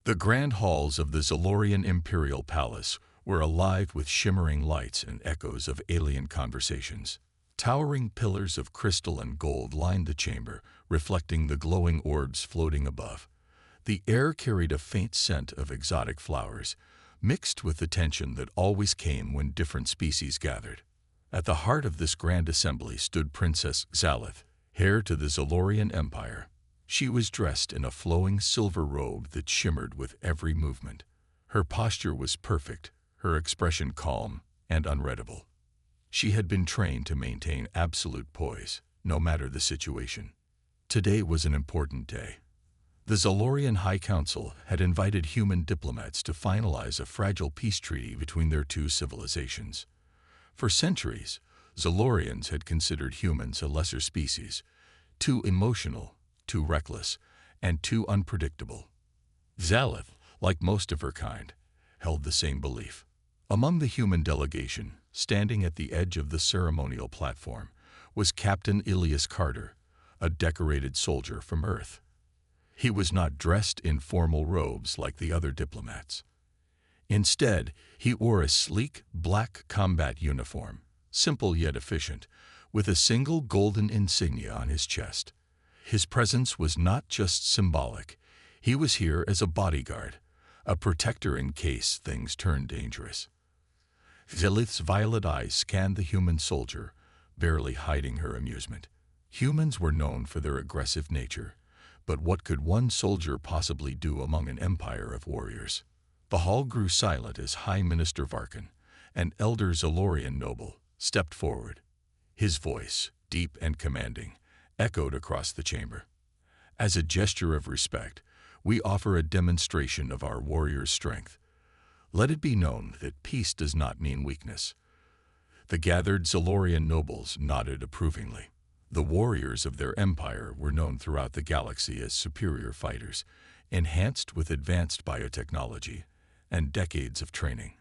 The grand halls of the Zalorian Imperial Palace were alive with shimmering lights and echoes of alien conversations. Towering pillars of crystal and gold lined the chamber, reflecting the glowing orbs floating above. The air carried a faint scent of exotic flowers, mixed with the tension that always came when different species gathered. At the heart of this grand assembly stood Princess Xalith, heir to the Zalorian Empire. She was dressed in a flowing silver robe that shimmered with every movement. Her posture was perfect, her expression calm and unreadable. She had been trained to maintain absolute poise, no matter the situation. Today was an important day. The Zalorian High Council had invited human diplomats to finalize a fragile peace treaty between their two civilizations. For centuries, Zalorians had considered humans a lesser species, too emotional, too reckless, and too unpredictable. Xalith, like most of her kind, held the same belief. Among the human delegation, standing at the edge of the ceremonial platform, was Captain Ilias Carter, a decorated soldier from Earth. He was not dressed in formal robes like the other diplomats. Instead, he wore a sleek, black combat uniform, simple yet efficient, with a single golden insignia on his chest. His presence was not just symbolic. He was here as a bodyguard, a protector in case things turned dangerous. Xalith's violet eyes scanned the human soldier, barely hiding her amusement. Humans were known for their aggressive nature, but what could one soldier possibly do among an empire of warriors? The hall grew silent as High Minister Varkan, an elder Zalorian noble, stepped forward. His voice, deep and commanding, echoed across the chamber. As a gesture of respect, we offer a demonstration of our warriors' strength. Let it be known that peace does not mean weakness. The gathered Zalorian nobles nodded approvingly. The warriors of their empire were known throughout the galaxy as superior fighters, enhanced with advanced biotechnology and decades of training.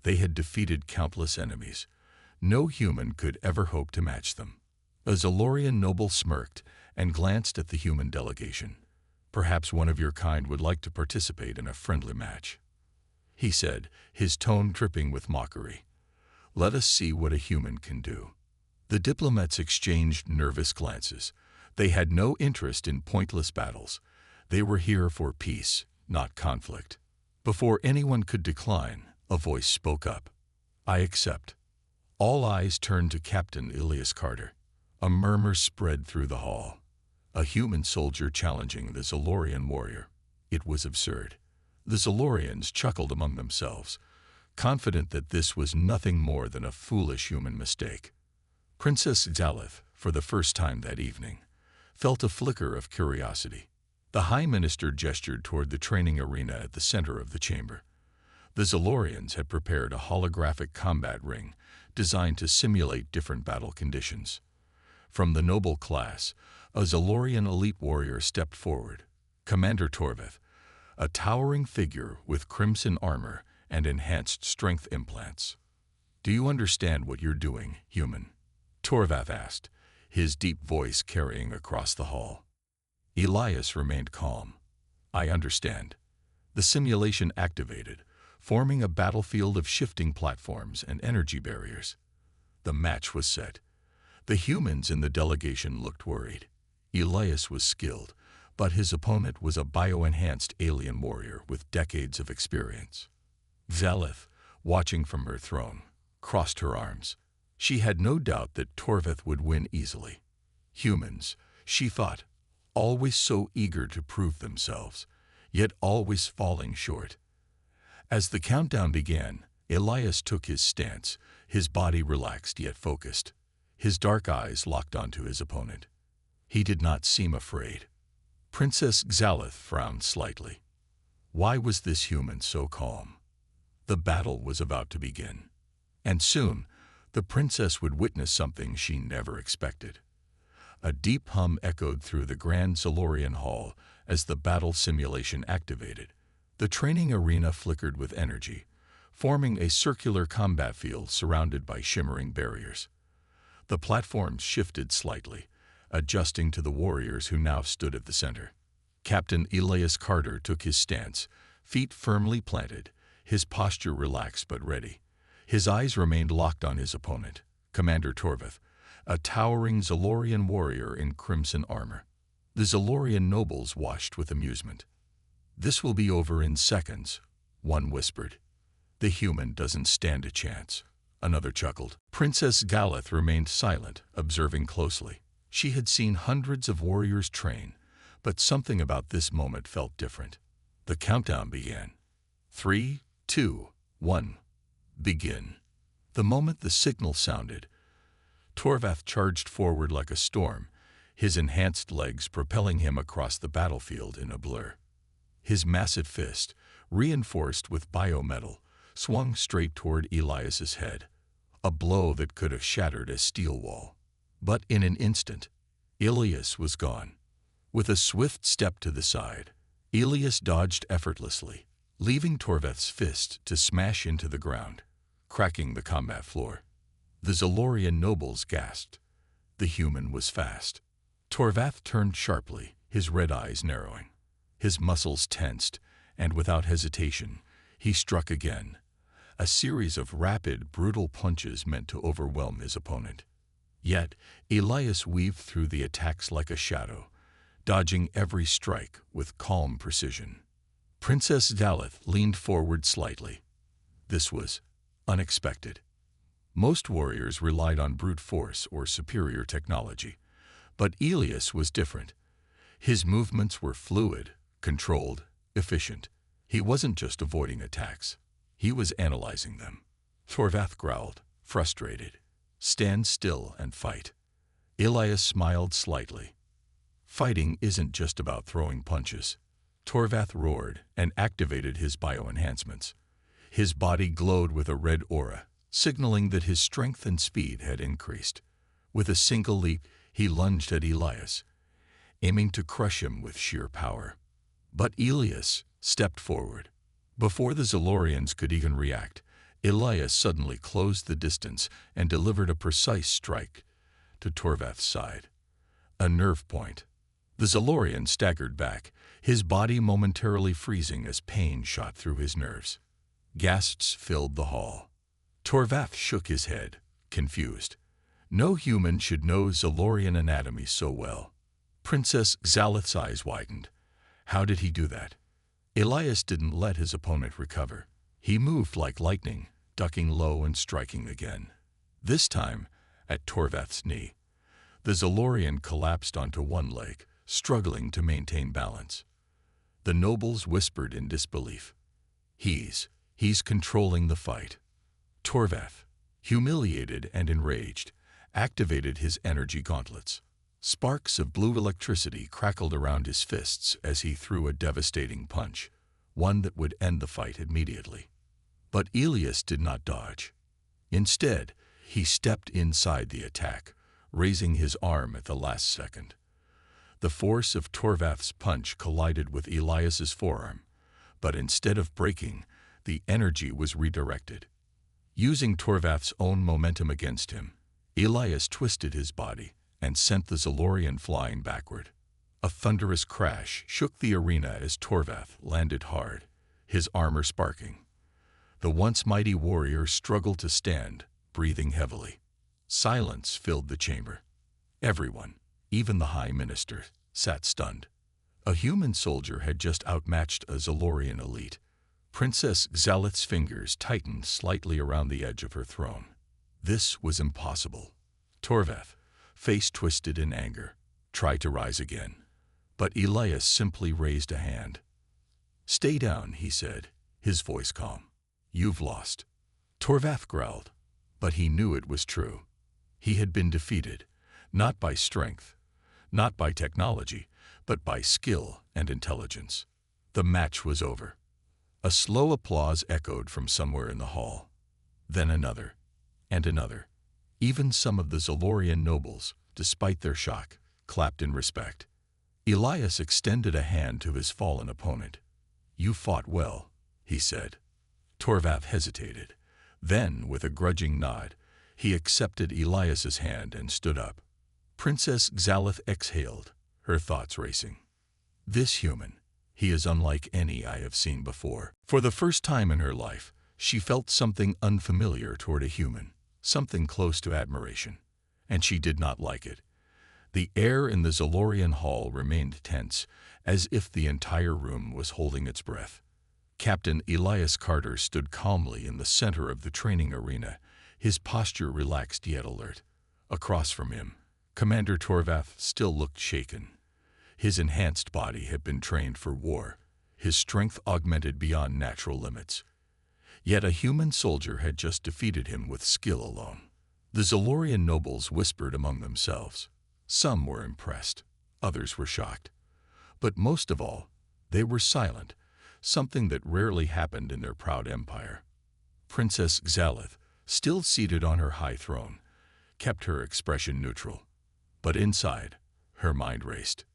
They had defeated countless enemies. No human could ever hope to match them. A Zalorian noble smirked and glanced at the human delegation. "Perhaps one of your kind would like to participate in a friendly match," he said, his tone dripping with mockery. "Let us see what a human can do." The diplomats exchanged nervous glances. They had no interest in pointless battles. They were here for peace, not conflict. Before anyone could decline, a voice spoke up. "I accept." All eyes turned to Captain Ilias Carter. A murmur spread through the hall. A human soldier challenging the Zalorian warrior. It was absurd. The Zalorians chuckled among themselves, confident that this was nothing more than a foolish human mistake. Princess Xalith, for the first time that evening, felt a flicker of curiosity. The High Minister gestured toward the training arena at the center of the chamber. The Zalorians had prepared a holographic combat ring designed to simulate different battle conditions. From the noble class, a Zalorian elite warrior stepped forward, Commander Torveth, a towering figure with crimson armor and enhanced strength implants. "Do you understand what you're doing, human?" Torveth asked, his deep voice carrying across the hall. Elias remained calm. "I understand." The simulation activated, forming a battlefield of shifting platforms and energy barriers. The match was set. The humans in the delegation looked worried. Elias was skilled, but his opponent was a bio-enhanced alien warrior with decades of experience. Xalith, watching from her throne, crossed her arms. She had no doubt that Torveth would win easily. Humans, she thought, always so eager to prove themselves, yet always falling short. As the countdown began, Elias took his stance, his body relaxed yet focused. His dark eyes locked onto his opponent. He did not seem afraid. Princess Xalith frowned slightly. Why was this human so calm? The battle was about to begin. And soon, the princess would witness something she never expected. A deep hum echoed through the grand Zalorian hall as the battle simulation activated. The training arena flickered with energy, forming a circular combat field surrounded by shimmering barriers. The platforms shifted slightly, adjusting to the warriors who now stood at the center. Captain Elias Carter took his stance, feet firmly planted, his posture relaxed but ready. His eyes remained locked on his opponent, Commander Torvath, a towering Zalorian warrior in crimson armor. The Zalorian nobles watched with amusement. "This will be over in seconds," one whispered. "The human doesn't stand a chance," another chuckled. Princess Galeth remained silent, observing closely. She had seen hundreds of warriors train, but something about this moment felt different. The countdown began. 3, 2, 1, begin. The moment the signal sounded, Torvath charged forward like a storm, his enhanced legs propelling him across the battlefield in a blur. His massive fist, reinforced with biometal, swung straight toward Elias's head, a blow that could have shattered a steel wall. But in an instant, Elias was gone. With a swift step to the side, Elias dodged effortlessly, leaving Torvath's fist to smash into the ground, cracking the combat floor. The Zalorian nobles gasped. The human was fast. Torvath turned sharply, his red eyes narrowing. His muscles tensed, and without hesitation, he struck again, a series of rapid, brutal punches meant to overwhelm his opponent. Yet, Elias weaved through the attacks like a shadow, dodging every strike with calm precision. Princess Galeth leaned forward slightly. This was unexpected. Most warriors relied on brute force or superior technology, but Elias was different. His movements were fluid, controlled, efficient. He wasn't just avoiding attacks. He was analyzing them. Torvath growled, frustrated. "Stand still and fight." Elias smiled slightly. "Fighting isn't just about throwing punches." Torvath roared and activated his bioenhancements. His body glowed with a red aura, signaling that his strength and speed had increased. With a single leap, he lunged at Elias, aiming to crush him with sheer power. But Elias stepped forward. Before the Zalorians could even react, Elias suddenly closed the distance and delivered a precise strike to Torvath's side. A nerve point. The Zalorian staggered back, his body momentarily freezing as pain shot through his nerves. Gasps filled the hall. Torvath shook his head, confused. No human should know Zalorian anatomy so well. Princess Galeth's eyes widened. How did he do that? Elias didn't let his opponent recover. He moved like lightning, ducking low and striking again. This time, at Torvath's knee. The Zalorian collapsed onto one leg, struggling to maintain balance. The nobles whispered in disbelief. He's controlling the fight." Torvath, humiliated and enraged, activated his energy gauntlets. Sparks of blue electricity crackled around his fists as he threw a devastating punch, one that would end the fight immediately. But Elias did not dodge. Instead, he stepped inside the attack, raising his arm at the last second. The force of Torvath's punch collided with Elias's forearm, but instead of breaking, the energy was redirected. Using Torvath's own momentum against him, Elias twisted his body and sent the Zalorian flying backward. A thunderous crash shook the arena as Torvath landed hard, his armor sparking. The once mighty warrior struggled to stand, breathing heavily. Silence filled the chamber. Everyone, even the High Minister, sat stunned. A human soldier had just outmatched a Zalorian elite. Princess Galeth's fingers tightened slightly around the edge of her throne. This was impossible. Torvath, face twisted in anger, tried to rise again. But Elias simply raised a hand. "Stay down," he said, his voice calm. "You've lost." Torvath growled, but he knew it was true. He had been defeated, not by strength, not by technology, but by skill and intelligence. The match was over. A slow applause echoed from somewhere in the hall. Then another, and another. Even some of the Zalorian nobles, despite their shock, clapped in respect. Elias extended a hand to his fallen opponent. "You fought well," he said. Torvath hesitated. Then, with a grudging nod, he accepted Elias's hand and stood up. Princess Galeth exhaled, her thoughts racing. This human, he is unlike any I have seen before. For the first time in her life, she felt something unfamiliar toward a human, something close to admiration, and she did not like it. The air in the Zolorian hall remained tense, as if the entire room was holding its breath. Captain Elias Carter stood calmly in the center of the training arena, his posture relaxed yet alert. Across from him, Commander Torvath still looked shaken. His enhanced body had been trained for war, his strength augmented beyond natural limits. Yet a human soldier had just defeated him with skill alone. The Zolorian nobles whispered among themselves. Some were impressed, others were shocked. But most of all, they were silent, something that rarely happened in their proud empire. Princess Xalith, still seated on her high throne, kept her expression neutral. But inside, her mind raced.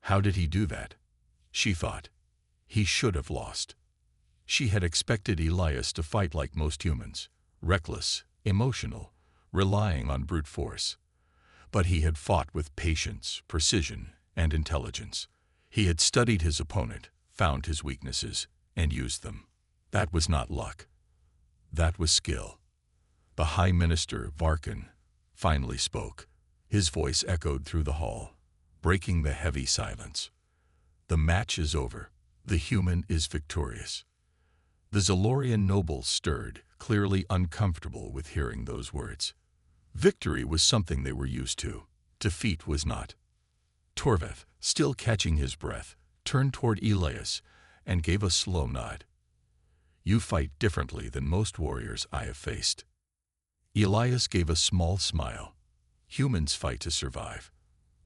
How did he do that? She thought. He should have lost. She had expected Elias to fight like most humans, reckless, emotional, relying on brute force. But he had fought with patience, precision, and intelligence. He had studied his opponent, found his weaknesses, and used them. That was not luck. That was skill. The High Minister, Varkin, finally spoke. His voice echoed through the hall, breaking the heavy silence. The match is over. The human is victorious. The Zolorian nobles stirred, clearly uncomfortable with hearing those words. Victory was something they were used to. Defeat was not. Torvath, still catching his breath, turned toward Elias and gave a slow nod. You fight differently than most warriors I have faced. Elias gave a small smile. Humans fight to survive.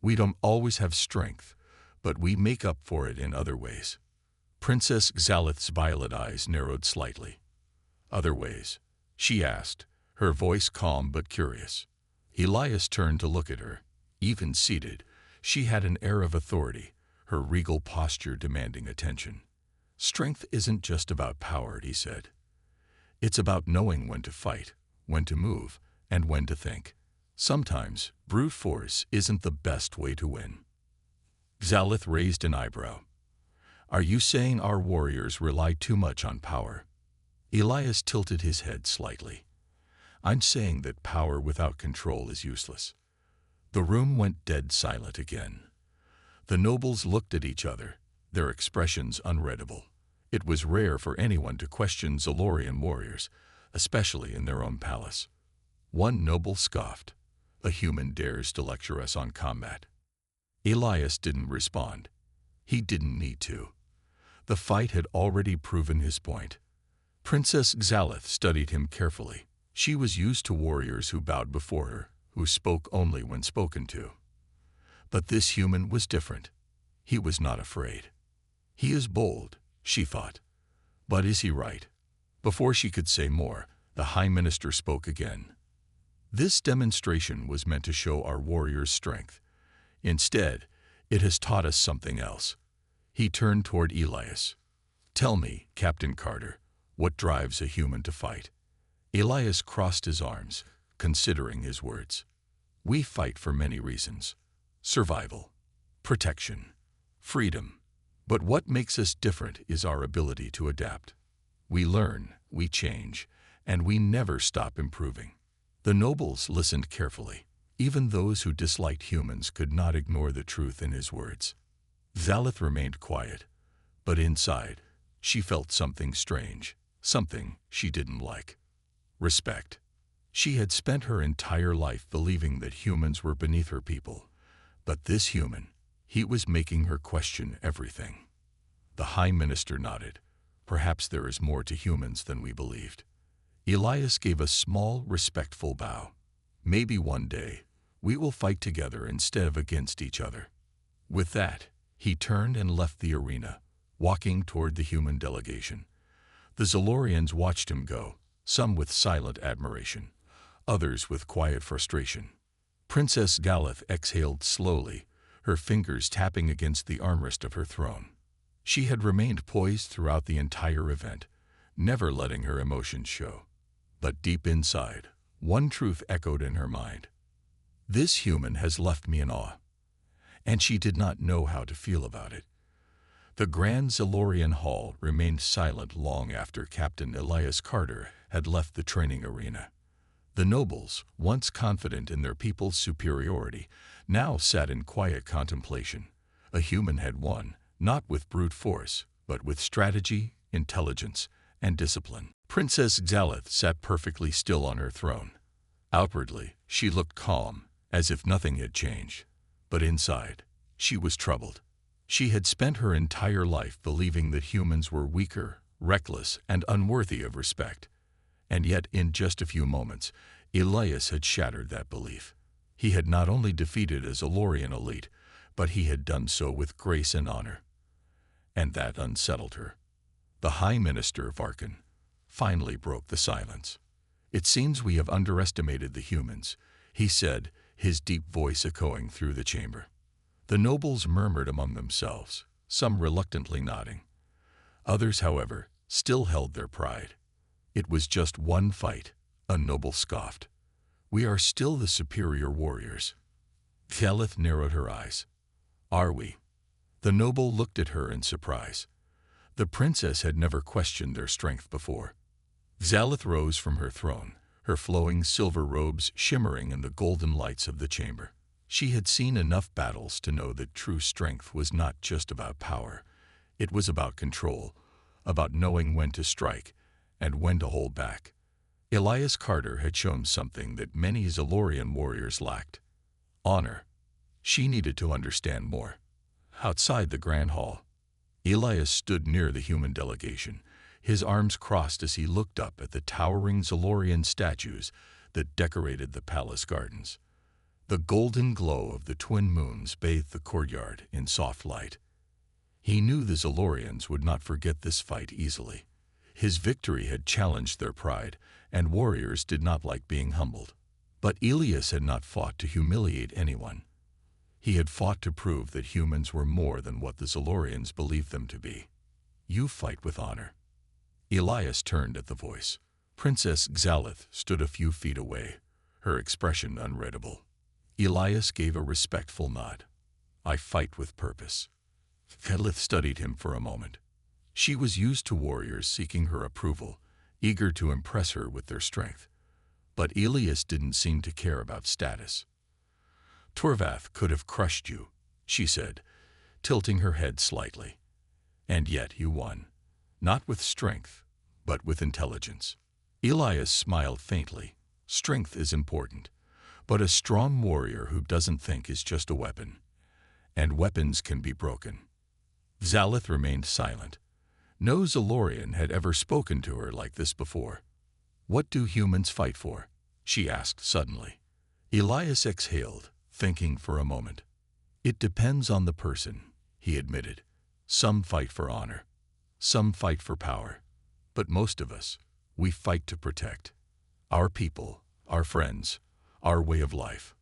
We don't always have strength, but we make up for it in other ways. Princess Xalith's violet eyes narrowed slightly. Other ways? She asked, her voice calm but curious. Elias turned to look at her. Even seated, she had an air of authority, her regal posture demanding attention. Strength isn't just about power, he said. It's about knowing when to fight, when to move, and when to think. Sometimes, brute force isn't the best way to win. Xalith raised an eyebrow. Are you saying our warriors rely too much on power? Elias tilted his head slightly. I'm saying that power without control is useless. The room went dead silent again. The nobles looked at each other, their expressions unreadable. It was rare for anyone to question Zolorian warriors, especially in their own palace. One noble scoffed. A human dares to lecture us on combat. Elias didn't respond. He didn't need to. The fight had already proven his point. Princess Xalith studied him carefully. She was used to warriors who bowed before her, who spoke only when spoken to. But this human was different. He was not afraid. He is bold, she thought. But is he right? Before she could say more, the High Minister spoke again. This demonstration was meant to show our warriors' strength. Instead, it has taught us something else. He turned toward Elias. Tell me, Captain Carter, what drives a human to fight? Elias crossed his arms, considering his words. We fight for many reasons. Survival, protection, freedom. But what makes us different is our ability to adapt. We learn, we change, and we never stop improving. The nobles listened carefully. Even those who disliked humans could not ignore the truth in his words. Xalith remained quiet, but inside, she felt something strange, something she didn't like. Respect. She had spent her entire life believing that humans were beneath her people. But this human, he was making her question everything. The High Minister nodded. Perhaps there is more to humans than we believed. Elias gave a small, respectful bow. Maybe one day, we will fight together instead of against each other. With that, he turned and left the arena, walking toward the human delegation. The Zolorians watched him go, some with silent admiration, others with quiet frustration. Princess Xalith exhaled slowly, her fingers tapping against the armrest of her throne. She had remained poised throughout the entire event, never letting her emotions show. But deep inside, one truth echoed in her mind. This human has left me in awe. And she did not know how to feel about it. The Grand Zalorian Hall remained silent long after Captain Elias Carter had left the training arena. The nobles, once confident in their people's superiority, now sat in quiet contemplation. A human had won, not with brute force, but with strategy, intelligence, and discipline. Princess Xalith sat perfectly still on her throne. Outwardly, she looked calm, as if nothing had changed. But inside, she was troubled. She had spent her entire life believing that humans were weaker, reckless, and unworthy of respect. And yet, in just a few moments, Elias had shattered that belief. He had not only defeated a Zalorian elite, but he had done so with grace and honor. And that unsettled her. The High Minister of Arkan finally broke the silence. "It seems we have underestimated the humans," he said, his deep voice echoing through the chamber. The nobles murmured among themselves, some reluctantly nodding. Others, however, still held their pride. "It was just one fight," a noble scoffed. "We are still the superior warriors." Xalith narrowed her eyes. "Are we?" The noble looked at her in surprise. The princess had never questioned their strength before. Xalith rose from her throne, her flowing silver robes shimmering in the golden lights of the chamber. She had seen enough battles to know that true strength was not just about power. It was about control, about knowing when to strike and when to hold back. Elias Carter had shown something that many Zalorian warriors lacked: honor. She needed to understand more. Outside the Grand Hall, Elias stood near the human delegation, his arms crossed as he looked up at the towering Zalorian statues that decorated the palace gardens. The golden glow of the twin moons bathed the courtyard in soft light. He knew the Zalorians would not forget this fight easily. His victory had challenged their pride, and warriors did not like being humbled. But Elias had not fought to humiliate anyone. He had fought to prove that humans were more than what the Zalorians believed them to be. "You fight with honor." Elias turned at the voice. Princess Xalith stood a few feet away, her expression unreadable. Elias gave a respectful nod. "I fight with purpose." Xalith studied him for a moment. She was used to warriors seeking her approval, eager to impress her with their strength. But Elias didn't seem to care about status. "Torvath could have crushed you," she said, tilting her head slightly. "And yet you won. Not with strength, but with intelligence." Elias smiled faintly. "Strength is important, but a strong warrior who doesn't think is just a weapon. And weapons can be broken." Xalith remained silent. No Zalorian had ever spoken to her like this before. "What do humans fight for?" she asked suddenly. Elias exhaled, thinking for a moment. "It depends on the person," he admitted. "Some fight for honor. Some fight for power. But most of us, we fight to protect our people, our friends, our way of life."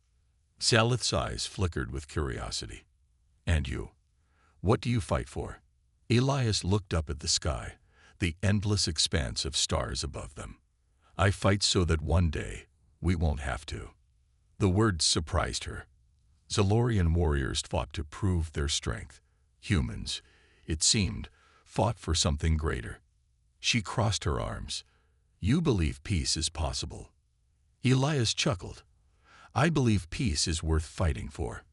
Xalith's eyes flickered with curiosity. "And you? What do you fight for?" Elias looked up at the sky, the endless expanse of stars above them. "I fight so that one day we won't have to." The words surprised her. Zalorian warriors fought to prove their strength. Humans, it seemed, fought for something greater. She crossed her arms. "You believe peace is possible." Elias chuckled. "I believe peace is worth fighting for."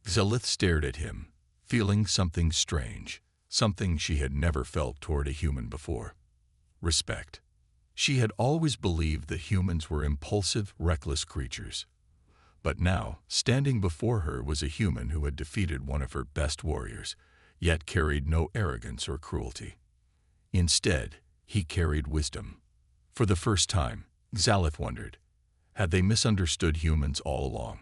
Xalith stared at him, feeling something strange, something she had never felt toward a human before: respect. She had always believed that humans were impulsive, reckless creatures. But now, standing before her was a human who had defeated one of her best warriors, yet carried no arrogance or cruelty. Instead, he carried wisdom. For the first time, Xalith wondered, had they misunderstood humans all along?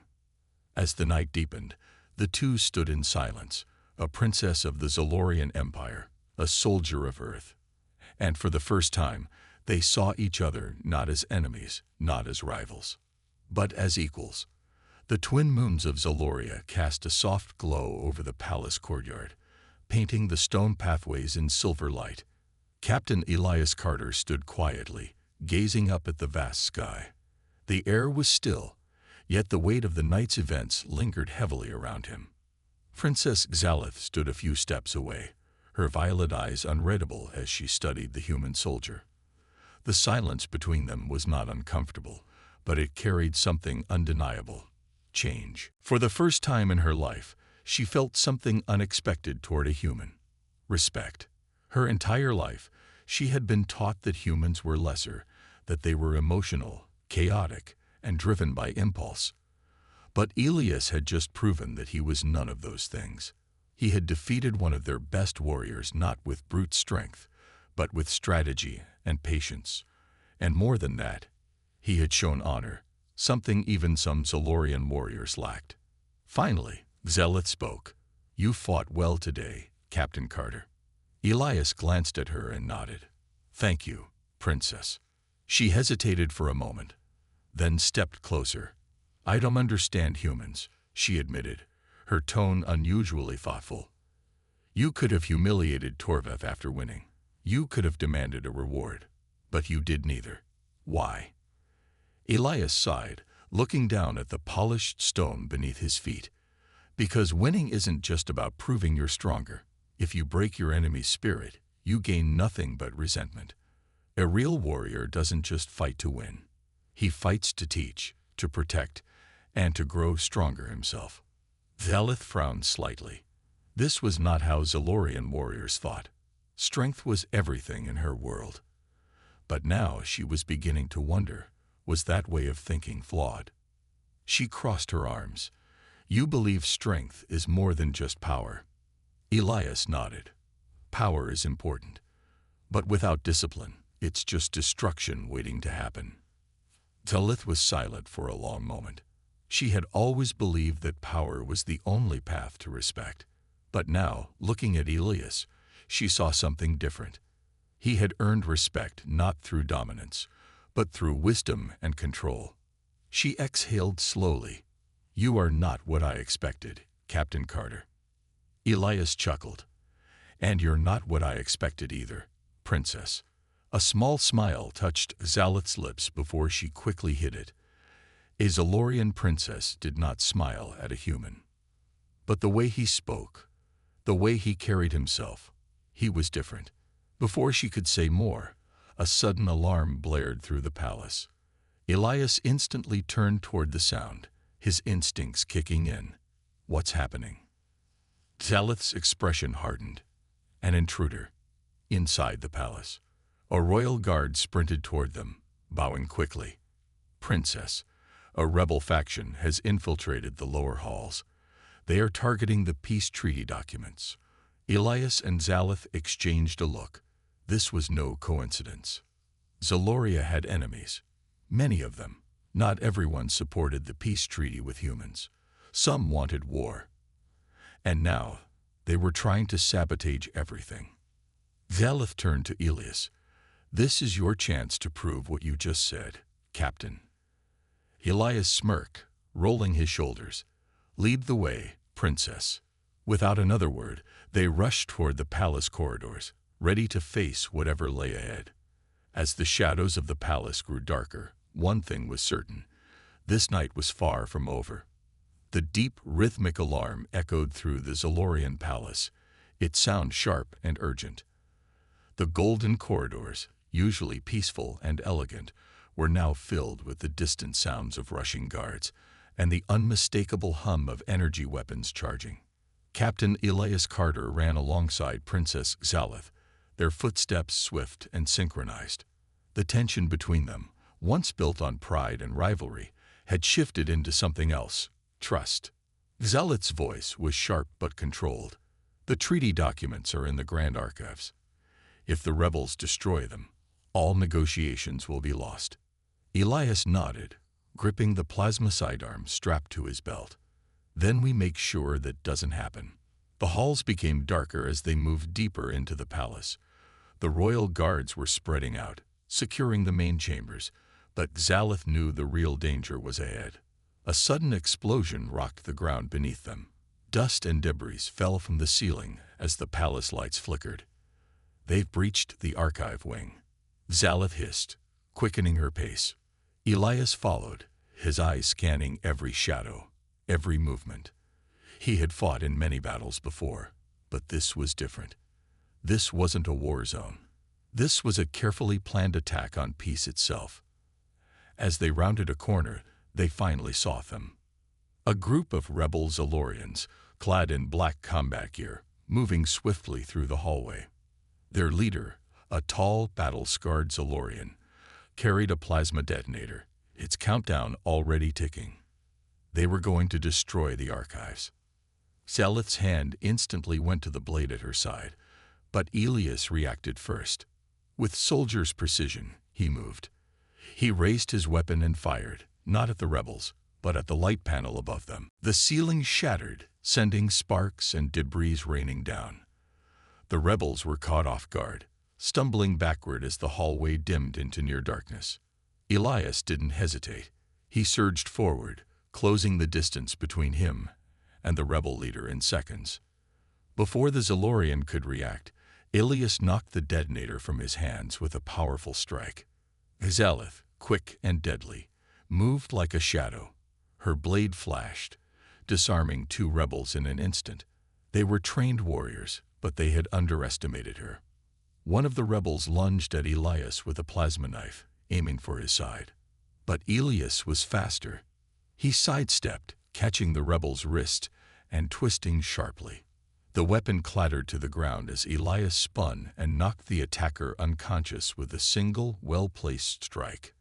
As the night deepened, the two stood in silence, a princess of the Zalorian Empire, a soldier of Earth. And for the first time, they saw each other not as enemies, not as rivals, but as equals. The twin moons of Zaloria cast a soft glow over the palace courtyard, painting the stone pathways in silver light. Captain Elias Carter stood quietly, gazing up at the vast sky. The air was still, yet the weight of the night's events lingered heavily around him. Princess Xalith stood a few steps away, her violet eyes unreadable as she studied the human soldier. The silence between them was not uncomfortable, but it carried something undeniable: change. For the first time in her life, she felt something unexpected toward a human: respect. Her entire life, she had been taught that humans were lesser, that they were emotional, chaotic, and driven by impulse. But Elias had just proven that he was none of those things. He had defeated one of their best warriors not with brute strength, but with strategy and patience. And more than that, he had shown honor, something even some Zolorian warriors lacked. Finally, Zelith spoke. "You fought well today, Captain Carter." Elias glanced at her and nodded. "Thank you, Princess." She hesitated for a moment, then stepped closer. "I don't understand humans," she admitted, her tone unusually thoughtful. "You could have humiliated Torvev after winning. You could have demanded a reward. But you did neither. Why?" Elias sighed, looking down at the polished stone beneath his feet. "Because winning isn't just about proving you're stronger. If you break your enemy's spirit, you gain nothing but resentment. A real warrior doesn't just fight to win. He fights to teach, to protect, and to grow stronger himself." Zelith frowned slightly. This was not how Zolorian warriors thought. Strength was everything in her world. But now she was beginning to wonder, was that way of thinking flawed? She crossed her arms. "You believe strength is more than just power." Elias nodded. "Power is important. But without discipline, it's just destruction waiting to happen." Zelith was silent for a long moment. She had always believed that power was the only path to respect. But now, looking at Elias, she saw something different. He had earned respect not through dominance, but through wisdom and control. She exhaled slowly. "You are not what I expected, Captain Carter." Elias chuckled. "And you're not what I expected either, Princess." A small smile touched Zelith's lips before she quickly hid it. A Zolorian princess did not smile at a human. But the way he spoke, the way he carried himself, he was different. Before she could say more, a sudden alarm blared through the palace. Elias instantly turned toward the sound, his instincts kicking in. "What's happening?" Zelith's expression hardened. An intruder. Inside the palace. A royal guard sprinted toward them, bowing quickly. "Princess, a rebel faction has infiltrated the lower halls. They are targeting the peace treaty documents." Elias and Zelith exchanged a look. This was no coincidence. Zoloria had enemies, many of them. Not everyone supported the peace treaty with humans. Some wanted war. And now, they were trying to sabotage everything. Zelith turned to Elias. "This is your chance to prove what you just said, Captain." Elias smirked, rolling his shoulders. "Lead the way, Princess." Without another word, they rushed toward the palace corridors, ready to face whatever lay ahead. As the shadows of the palace grew darker, one thing was certain: this night was far from over. The deep, rhythmic alarm echoed through the Zolorian palace, its sound sharp and urgent. The golden corridors, usually peaceful and elegant, were now filled with the distant sounds of rushing guards and the unmistakable hum of energy weapons charging. Captain Elias Carter ran alongside Princess Zelith, their footsteps swift and synchronized. The tension between them, once built on pride and rivalry, had shifted into something else: trust. Zelith's voice was sharp but controlled. "The treaty documents are in the Grand Archives. If the rebels destroy them, all negotiations will be lost." Elias nodded, gripping the plasma sidearm strapped to his belt. "Then we make sure that doesn't happen." The halls became darker as they moved deeper into the palace. The royal guards were spreading out, securing the main chambers, but Zelith knew the real danger was ahead. A sudden explosion rocked the ground beneath them. Dust and debris fell from the ceiling as the palace lights flickered. "They've breached the archive wing," Zelith hissed, quickening her pace. Elias followed, his eyes scanning every shadow, every movement. He had fought in many battles before, but this was different. This wasn't a war zone. This was a carefully planned attack on peace itself. As they rounded a corner, they finally saw them. A group of rebel Zalorians, clad in black combat gear, moving swiftly through the hallway. Their leader, a tall, battle-scarred Zalorian, carried a plasma detonator, its countdown already ticking. They were going to destroy the archives. Zelith's hand instantly went to the blade at her side, but Elias reacted first. With soldier's precision, he moved. He raised his weapon and fired, not at the rebels, but at the light panel above them. The ceiling shattered, sending sparks and debris raining down. The rebels were caught off guard, stumbling backward as the hallway dimmed into near darkness. Elias didn't hesitate. He surged forward, closing the distance between him and the rebel leader in seconds. Before the Zalorian could react, Elias knocked the detonator from his hands with a powerful strike. Zelith, quick and deadly, moved like a shadow. Her blade flashed, disarming two rebels in an instant. They were trained warriors, but they had underestimated her. One of the rebels lunged at Elias with a plasma knife, aiming for his side. But Elias was faster. He sidestepped, catching the rebel's wrist and twisting sharply. The weapon clattered to the ground as Elias spun and knocked the attacker unconscious with a single, well-placed strike.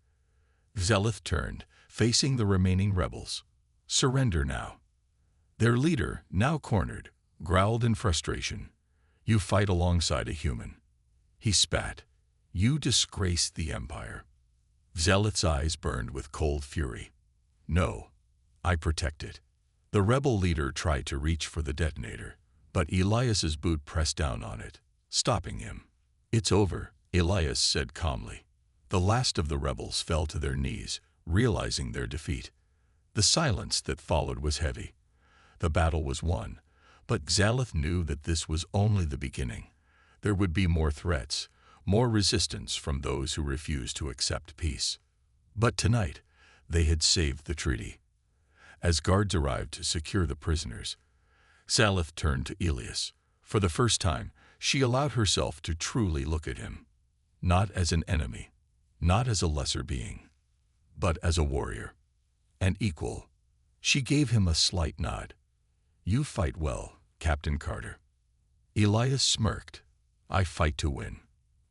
Zelith turned, facing the remaining rebels. Surrender now. Their leader, now cornered, growled in frustration. You fight alongside a human. He spat. You disgrace the Empire. Zelith's eyes burned with cold fury. No, I protect it. The rebel leader tried to reach for the detonator, but Elias's boot pressed down on it, stopping him. It's over, Elias said calmly. The last of the rebels fell to their knees, realizing their defeat. The silence that followed was heavy. The battle was won, but Zelith knew that this was only the beginning. There would be more threats, more resistance from those who refused to accept peace. But tonight, they had saved the treaty. As guards arrived to secure the prisoners, Zelith turned to Elias. For the first time, she allowed herself to truly look at him. Not as an enemy, not as a lesser being, but as a warrior, an equal. She gave him a slight nod. You fight well, Captain Carter. Elias smirked. I fight to win,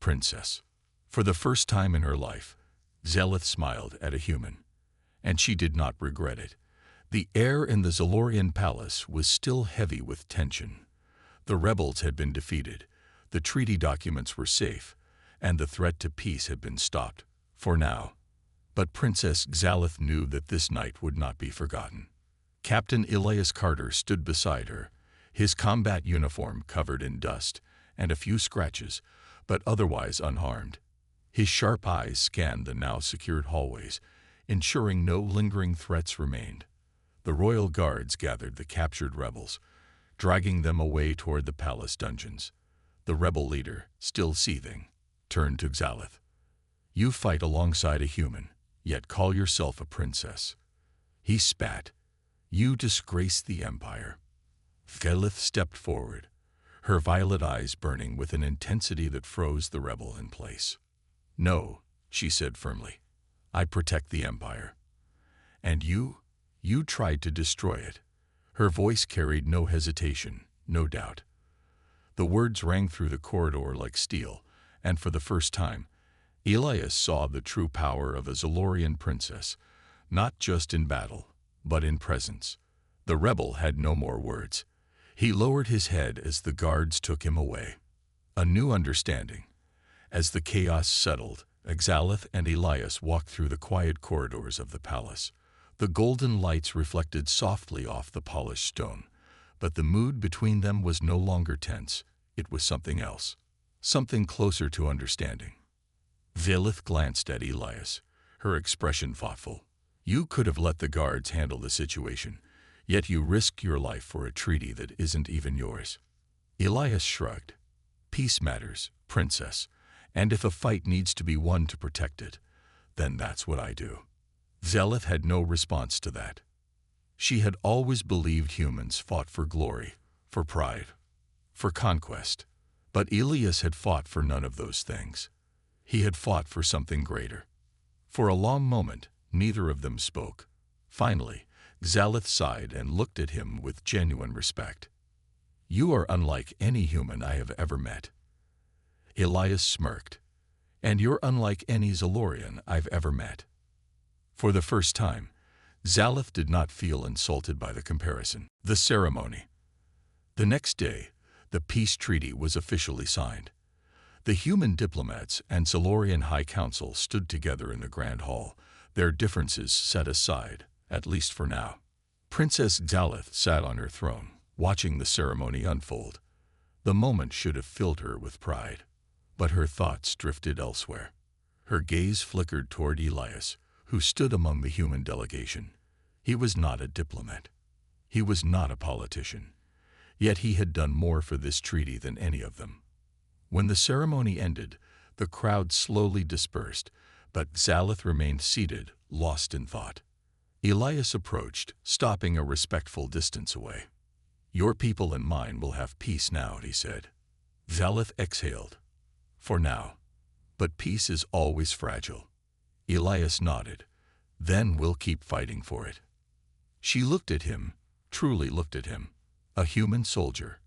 Princess. For the first time in her life, Zelith smiled at a human, and she did not regret it. The air in the Zalorian palace was still heavy with tension. The rebels had been defeated, the treaty documents were safe, and the threat to peace had been stopped, for now. But Princess Zelith knew that this night would not be forgotten. Captain Elias Carter stood beside her, his combat uniform covered in dust and a few scratches, but otherwise unharmed. His sharp eyes scanned the now secured hallways, ensuring no lingering threats remained. The royal guards gathered the captured rebels, dragging them away toward the palace dungeons. The rebel leader, still seething, turned to Zelith. You fight alongside a human, yet call yourself a princess. He spat. You disgrace the Empire. Zelith stepped forward, her violet eyes burning with an intensity that froze the rebel in place. No, she said firmly. I protect the Empire. And you tried to destroy it. Her voice carried no hesitation, no doubt. The words rang through the corridor like steel, and for the first time, Elias saw the true power of a Zalorian princess, not just in battle, but in presence. The rebel had no more words. He lowered his head as the guards took him away. A new understanding. As the chaos settled, Zelith and Elias walked through the quiet corridors of the palace. The golden lights reflected softly off the polished stone, but the mood between them was no longer tense. It was something else, something closer to understanding. Zelith glanced at Elias, her expression thoughtful. You could have let the guards handle the situation, yet you risk your life for a treaty that isn't even yours. Elias shrugged. Peace matters, princess, and if a fight needs to be won to protect it, then that's what I do. Zelith had no response to that. She had always believed humans fought for glory, for pride, for conquest. But Elias had fought for none of those things. He had fought for something greater. For a long moment, neither of them spoke. Finally, Xalith sighed and looked at him with genuine respect. "You are unlike any human I have ever met." Elias smirked. "And you're unlike any Zalorian I've ever met." For the first time, Xalith did not feel insulted by the comparison. The ceremony. The next day, the peace treaty was officially signed. The human diplomats and Zalorian High Council stood together in the Grand Hall, their differences set aside, at least for now. Princess Xalith sat on her throne, watching the ceremony unfold. The moment should have filled her with pride, but her thoughts drifted elsewhere. Her gaze flickered toward Elias, who stood among the human delegation. He was not a diplomat. He was not a politician. Yet he had done more for this treaty than any of them. When the ceremony ended, the crowd slowly dispersed, but Xalith remained seated, lost in thought. Elias approached, stopping a respectful distance away. "Your people and mine will have peace now," he said. Xalith exhaled. "For now. But peace is always fragile." Elias nodded. "Then we'll keep fighting for it." She looked at him, truly looked at him. A human soldier,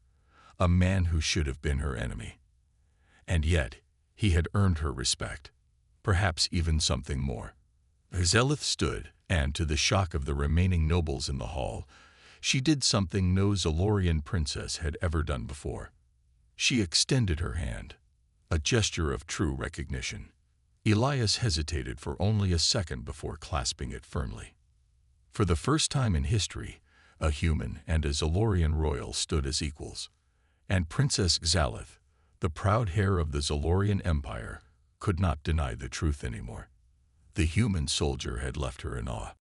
a man who should have been her enemy. And yet, he had earned her respect, perhaps even something more. Xalith stood, and to the shock of the remaining nobles in the hall, she did something no Zalorian princess had ever done before. She extended her hand, a gesture of true recognition. Elias hesitated for only a second before clasping it firmly. For the first time in history, a human and a Zalorian royal stood as equals, and Princess Xalith, the proud heir of the Zalorian Empire, could not deny the truth anymore. The human soldier had left her in awe.